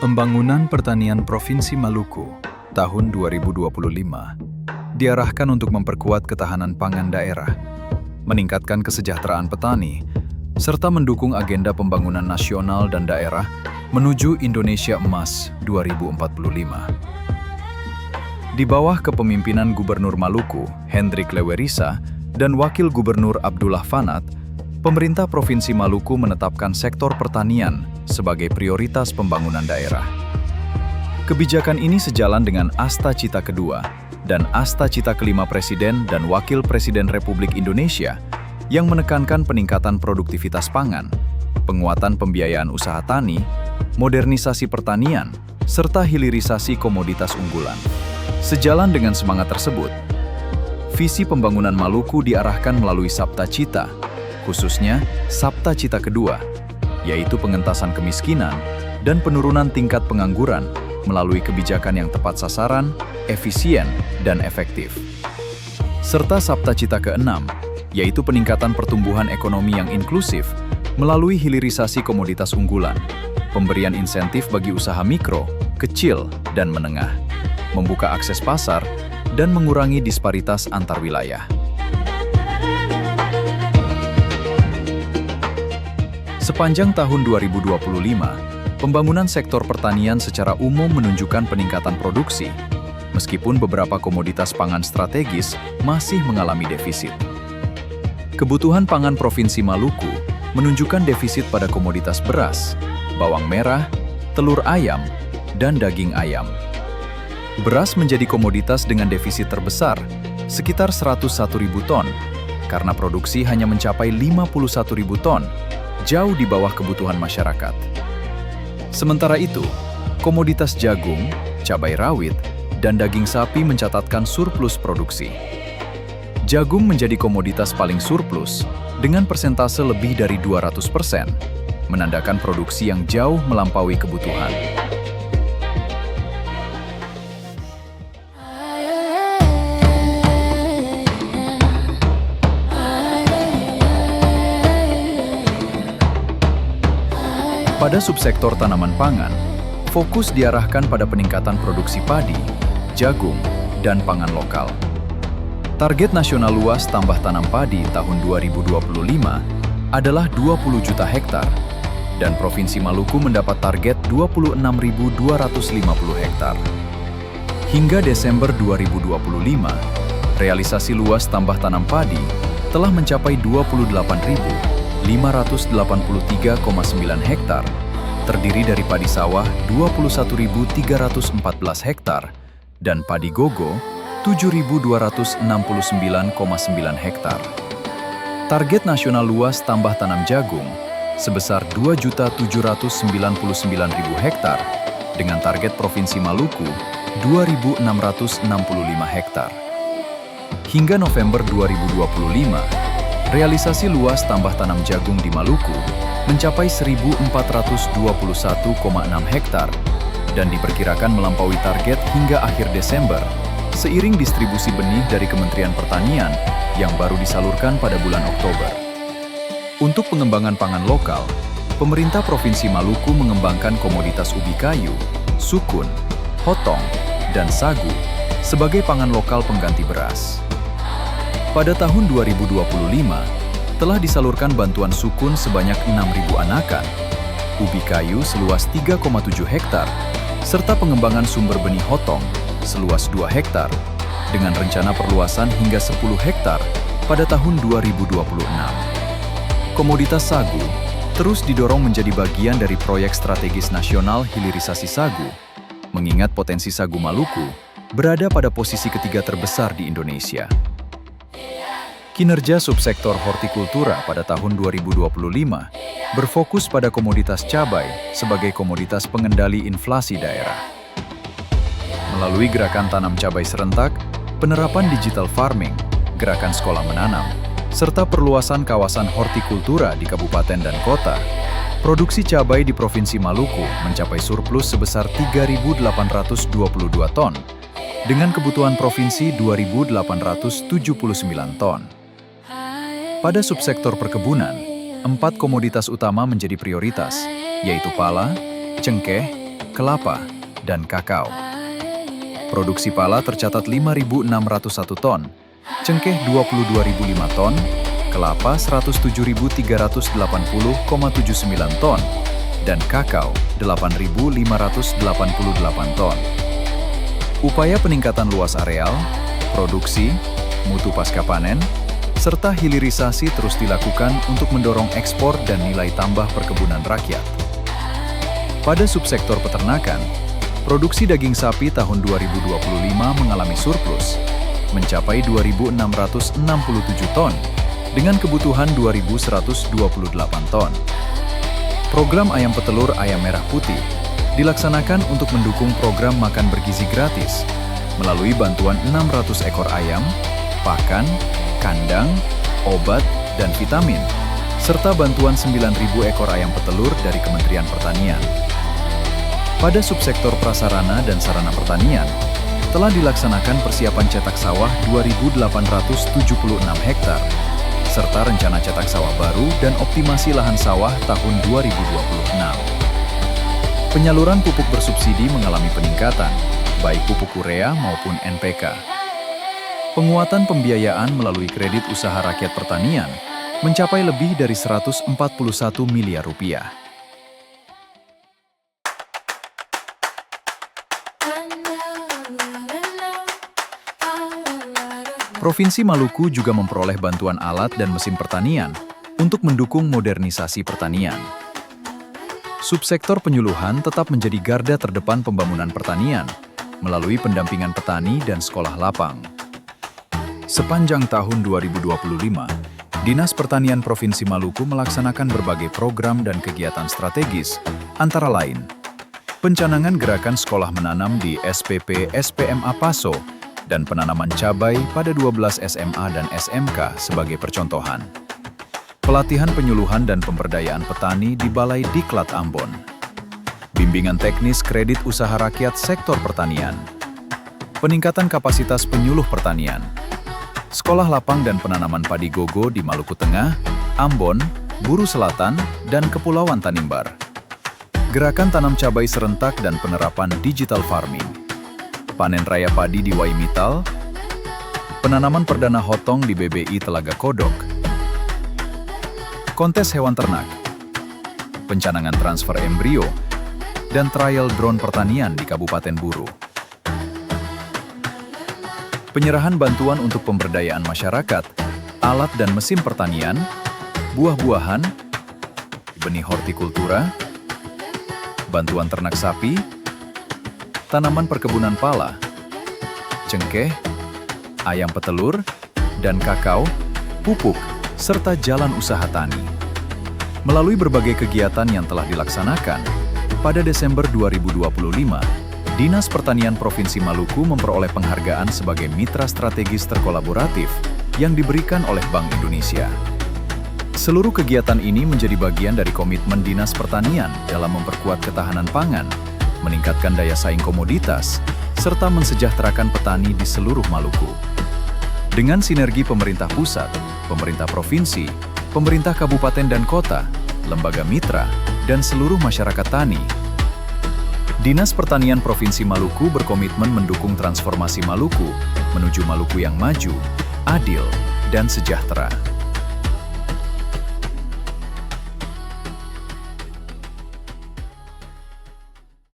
Pembangunan Pertanian Provinsi Maluku tahun 2025 diarahkan untuk memperkuat ketahanan pangan daerah, meningkatkan kesejahteraan petani, serta mendukung agenda pembangunan nasional dan daerah menuju Indonesia Emas 2045. Di bawah kepemimpinan Gubernur Maluku, Hendrik Lewerisa, dan Wakil Gubernur Abdullah Fanat, pemerintah Provinsi Maluku menetapkan sektor pertanian sebagai prioritas pembangunan daerah. Kebijakan ini sejalan dengan Asta Cita Kedua dan Asta Cita Kelima Presiden dan Wakil Presiden Republik Indonesia yang menekankan peningkatan produktivitas pangan, penguatan pembiayaan usaha tani, modernisasi pertanian, serta hilirisasi komoditas unggulan. Sejalan dengan semangat tersebut, visi pembangunan Maluku diarahkan melalui Sabta Cita, khususnya Sabta Cita Kedua, yaitu pengentasan kemiskinan dan penurunan tingkat pengangguran melalui kebijakan yang tepat sasaran, efisien, dan efektif. Serta Sabta Cita Keenam, yaitu peningkatan pertumbuhan ekonomi yang inklusif melalui hilirisasi komoditas unggulan, pemberian insentif bagi usaha mikro, kecil, dan menengah, membuka akses pasar, dan mengurangi disparitas antar wilayah. Sepanjang tahun 2025, pembangunan sektor pertanian secara umum menunjukkan peningkatan produksi, meskipun beberapa komoditas pangan strategis masih mengalami defisit. Kebutuhan pangan Provinsi Maluku menunjukkan defisit pada komoditas beras, bawang merah, telur ayam, dan daging ayam. Beras menjadi komoditas dengan defisit terbesar, sekitar 101.000 ton, karena produksi hanya mencapai 51.000 ton, jauh di bawah kebutuhan masyarakat. Sementara itu, komoditas jagung, cabai rawit, dan daging sapi mencatatkan surplus produksi. Jagung menjadi komoditas paling surplus dengan persentase lebih dari 200%, menandakan produksi yang jauh melampaui kebutuhan. Pada subsektor tanaman pangan, fokus diarahkan pada peningkatan produksi padi, jagung, dan pangan lokal. Target nasional luas tambah tanam padi tahun 2025 adalah 20 juta hektar, dan Provinsi Maluku mendapat target 26.250 hektar. Hingga Desember 2025, realisasi luas tambah tanam padi telah mencapai 28.583,9 hektar, terdiri dari padi sawah 21.314 hektar dan padi gogo 7.269,9 hektar. Target nasional luas tambah tanam jagung sebesar 2.799.000 hektar dengan target Provinsi Maluku 2.665 hektar. Hingga November 2025, realisasi luas tambah tanam jagung di Maluku mencapai 1.421,6 hektar dan diperkirakan melampaui target hingga akhir Desember seiring distribusi benih dari Kementerian Pertanian yang baru disalurkan pada bulan Oktober. Untuk pengembangan pangan lokal, pemerintah Provinsi Maluku mengembangkan komoditas ubi kayu, sukun, hotong, dan sagu sebagai pangan lokal pengganti beras. Pada tahun 2025, telah disalurkan bantuan sukun sebanyak 6.000 anakan, ubi kayu seluas 3,7 hektar, serta pengembangan sumber benih hotong seluas 2 hektar, dengan rencana perluasan hingga 10 hektar pada tahun 2026. Komoditas sagu terus didorong menjadi bagian dari proyek strategis nasional hilirisasi sagu, mengingat potensi sagu Maluku berada pada posisi ketiga terbesar di Indonesia. Kinerja subsektor hortikultura pada tahun 2025 berfokus pada komoditas cabai sebagai komoditas pengendali inflasi daerah. Melalui gerakan tanam cabai serentak, penerapan digital farming, gerakan sekolah menanam, serta perluasan kawasan hortikultura di kabupaten dan kota, produksi cabai di Provinsi Maluku mencapai surplus sebesar 3.822 ton, dengan kebutuhan provinsi 2.879 ton. Pada subsektor perkebunan, 4 komoditas utama menjadi prioritas, yaitu pala, cengkeh, kelapa, dan kakao. Produksi pala tercatat 5.601 ton, cengkeh 22.005 ton, kelapa 107.380,79 ton, dan kakao 8.588 ton. Upaya peningkatan luas areal, produksi, mutu pasca panen, serta hilirisasi terus dilakukan untuk mendorong ekspor dan nilai tambah perkebunan rakyat. Pada subsektor peternakan, produksi daging sapi tahun 2025 mengalami surplus, mencapai 2.667 ton, dengan kebutuhan 2.128 ton. Program ayam petelur ayam merah putih dilaksanakan untuk mendukung program makan bergizi gratis melalui bantuan 600 ekor ayam, pakan, kandang, obat, dan vitamin, serta bantuan 9.000 ekor ayam petelur dari Kementerian Pertanian. Pada subsektor prasarana dan sarana pertanian, telah dilaksanakan persiapan cetak sawah 2.876 hektar, serta rencana cetak sawah baru dan optimasi lahan sawah tahun 2026. Penyaluran pupuk bersubsidi mengalami peningkatan, baik pupuk urea maupun NPK. Penguatan pembiayaan melalui kredit usaha rakyat pertanian mencapai lebih dari 141 miliar rupiah. Provinsi Maluku juga memperoleh bantuan alat dan mesin pertanian untuk mendukung modernisasi pertanian. Subsektor penyuluhan tetap menjadi garda terdepan pembangunan pertanian melalui pendampingan petani dan sekolah lapang. Sepanjang tahun 2025, Dinas Pertanian Provinsi Maluku melaksanakan berbagai program dan kegiatan strategis, antara lain pencanangan gerakan sekolah menanam di SPP SPMA Paso dan penanaman cabai pada 12 SMA dan SMK sebagai percontohan. Pelatihan penyuluhan dan pemberdayaan petani di Balai Diklat Ambon. Bimbingan teknis kredit usaha rakyat sektor pertanian. Peningkatan kapasitas penyuluh pertanian. Sekolah lapang dan penanaman padi gogo di Maluku Tengah, Ambon, Buru Selatan, dan Kepulauan Tanimbar. Gerakan tanam cabai serentak dan penerapan digital farming. Panen raya padi di Waimital, penanaman perdana hotong di BBI Telaga Kodok, kontes hewan ternak, pencanangan transfer embrio, dan trial drone pertanian di Kabupaten Buru. Penyerahan bantuan untuk pemberdayaan masyarakat, alat dan mesin pertanian, buah-buahan, benih hortikultura, bantuan ternak sapi, tanaman perkebunan pala, cengkeh, ayam petelur, dan kakao, pupuk, serta jalan usaha tani. Melalui berbagai kegiatan yang telah dilaksanakan, pada Desember 2025, Dinas Pertanian Provinsi Maluku memperoleh penghargaan sebagai mitra strategis terkolaboratif yang diberikan oleh Bank Indonesia. Seluruh kegiatan ini menjadi bagian dari komitmen Dinas Pertanian dalam memperkuat ketahanan pangan, meningkatkan daya saing komoditas, serta mensejahterakan petani di seluruh Maluku. Dengan sinergi pemerintah pusat, pemerintah provinsi, pemerintah kabupaten dan kota, lembaga mitra, dan seluruh masyarakat tani, Dinas Pertanian Provinsi Maluku berkomitmen mendukung transformasi Maluku menuju Maluku yang maju, adil, dan sejahtera.